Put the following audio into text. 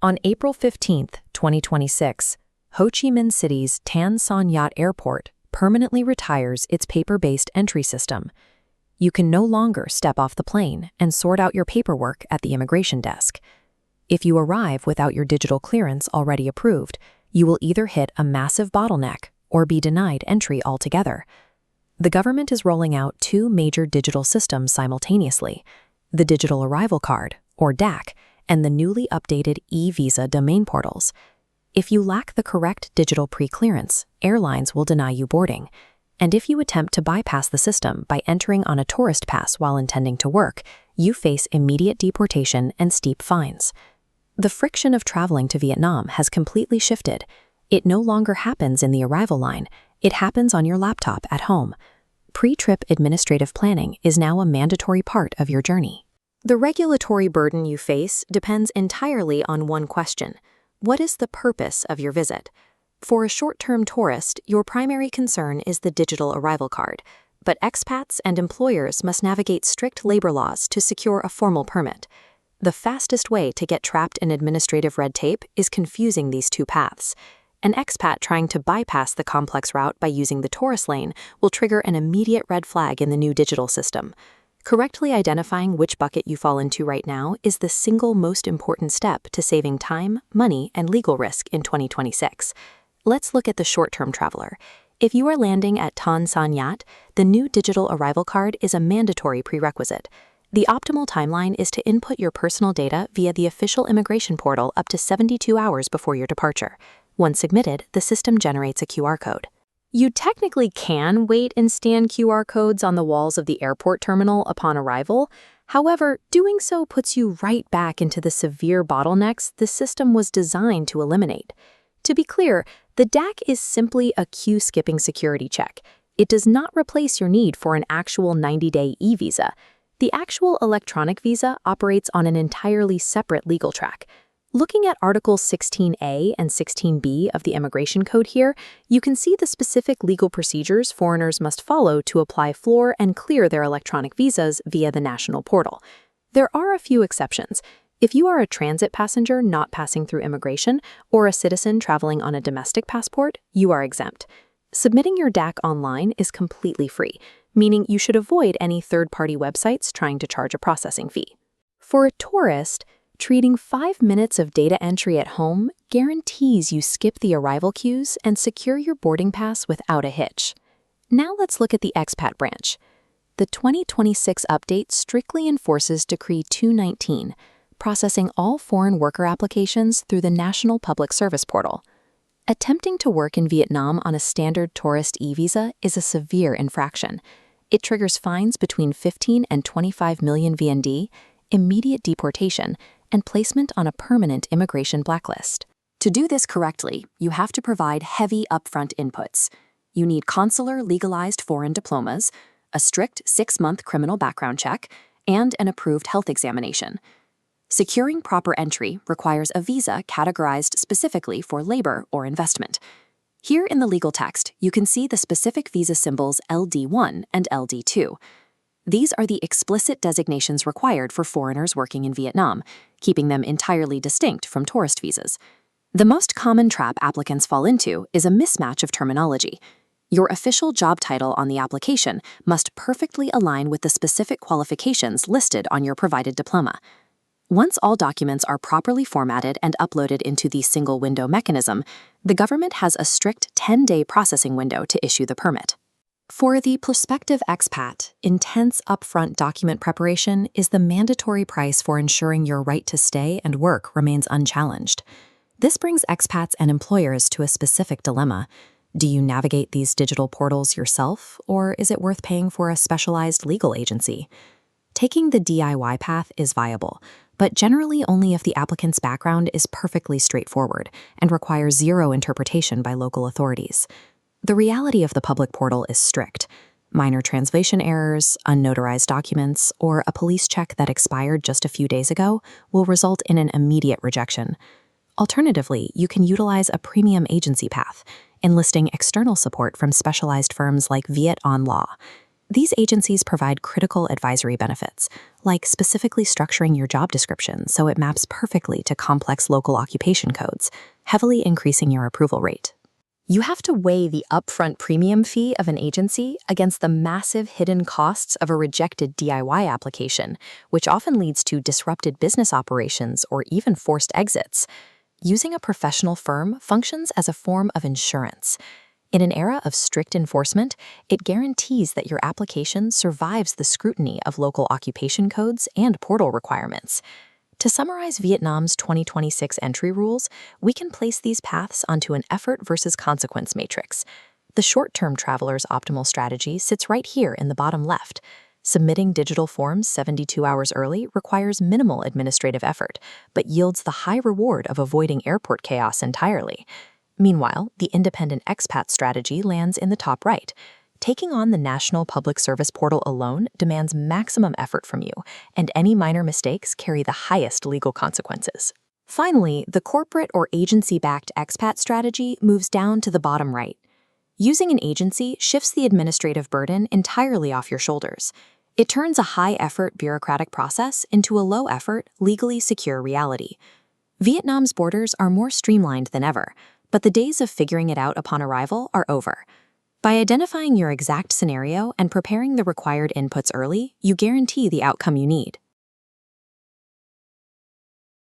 On April 15, 2026, Ho Chi Minh City's Nhat Airport permanently retires its paper-based entry system. You can no longer step off the plane and sort out your paperwork at the immigration desk. If you arrive without your digital clearance already approved, you will either hit a massive bottleneck or be denied entry altogether. The government is rolling out two major digital systems simultaneously: the Digital Arrival Card, or DAC, and the newly updated e-visa domain portals. If you lack the correct digital pre-clearance, airlines will deny you boarding. And if you attempt to bypass the system by entering on a tourist pass while intending to work, you face immediate deportation and steep fines. The friction of traveling to Vietnam has completely shifted. It no longer happens in the arrival line, it happens on your laptop at home. Pre-trip administrative planning is now a mandatory part of your journey. The regulatory burden you face depends entirely on one question: what is the purpose of your visit? For a short-term tourist, your primary concern is the digital arrival card, but expats and employers must navigate strict labor laws to secure a formal permit. The fastest way to get trapped in administrative red tape is confusing these two paths. An expat trying to bypass the complex route by using the tourist lane will trigger an immediate red flag in the new digital system. Correctly identifying which bucket you fall into right now is the single most important step to saving time, money, and legal risk in 2026. Let's look at the short-term traveler. If you are landing at Tan Son Nhat, the new digital arrival card is a mandatory prerequisite. The optimal timeline is to input your personal data via the official immigration portal up to 72 hours before your departure. Once submitted, the system generates a QR code. You technically can wait and scan QR codes on the walls of the airport terminal upon arrival. However, doing so puts you right back into the severe bottlenecks the system was designed to eliminate. To be clear, the DAC is simply a queue-skipping security check. It does not replace your need for an actual 90-day e-visa. The actual electronic visa operates on an entirely separate legal track. Looking at Articles 16A and 16B of the Immigration Code here, you can see the specific legal procedures foreigners must follow to apply for and clear their electronic visas via the national portal. There are a few exceptions. If you are a transit passenger not passing through immigration or a citizen traveling on a domestic passport, you are exempt. Submitting your DAC online is completely free, meaning you should avoid any third-party websites trying to charge a processing fee. For a tourist, treating 5 minutes of data entry at home guarantees you skip the arrival queues and secure your boarding pass without a hitch. Now let's look at the expat branch. The 2026 update strictly enforces Decree 219, processing all foreign worker applications through the National Public Service Portal. Attempting to work in Vietnam on a standard tourist e-visa is a severe infraction. It triggers fines between 15 and 25 million VND, immediate deportation, and placement on a permanent immigration blacklist. To do this correctly, you have to provide heavy upfront inputs. You need consular legalized foreign diplomas, a strict 6-month criminal background check, and an approved health examination. Securing proper entry requires a visa categorized specifically for labor or investment. Here in the legal text, you can see the specific visa symbols LD1 and LD2. These are the explicit designations required for foreigners working in Vietnam, keeping them entirely distinct from tourist visas. The most common trap applicants fall into is a mismatch of terminology. Your official job title on the application must perfectly align with the specific qualifications listed on your provided diploma. Once all documents are properly formatted and uploaded into the single window mechanism, the government has a strict 10-day processing window to issue the permit. For the prospective expat, intense upfront document preparation is the mandatory price for ensuring your right to stay and work remains unchallenged. This brings expats and employers to a specific dilemma. Do you navigate these digital portals yourself, or is it worth paying for a specialized legal agency? Taking the DIY path is viable, but generally only if the applicant's background is perfectly straightforward and requires zero interpretation by local authorities. The reality of the public portal is strict. Minor translation errors, unnotarized documents, or a police check that expired just a few days ago will result in an immediate rejection. Alternatively, you can utilize a premium agency path, enlisting external support from specialized firms like Viet On Law. These agencies provide critical advisory benefits, like specifically structuring your job description so it maps perfectly to complex local occupation codes, heavily increasing your approval rate. You have to weigh the upfront premium fee of an agency against the massive hidden costs of a rejected DIY application, which often leads to disrupted business operations or even forced exits. Using a professional firm functions as a form of insurance. In an era of strict enforcement, it guarantees that your application survives the scrutiny of local occupation codes and portal requirements. To summarize Vietnam's 2026 entry rules, we can place these paths onto an effort versus consequence matrix. The short-term traveler's optimal strategy sits right here in the bottom left. Submitting digital forms 72 hours early requires minimal administrative effort, but yields the high reward of avoiding airport chaos entirely. Meanwhile, the independent expat strategy lands in the top right. Taking on the National Public Service Portal alone demands maximum effort from you, and any minor mistakes carry the highest legal consequences. Finally, the corporate or agency-backed expat strategy moves down to the bottom right. Using an agency shifts the administrative burden entirely off your shoulders. It turns a high-effort bureaucratic process into a low-effort, legally secure reality. Vietnam's borders are more streamlined than ever, but the days of figuring it out upon arrival are over. By identifying your exact scenario and preparing the required inputs early, you guarantee the outcome you need.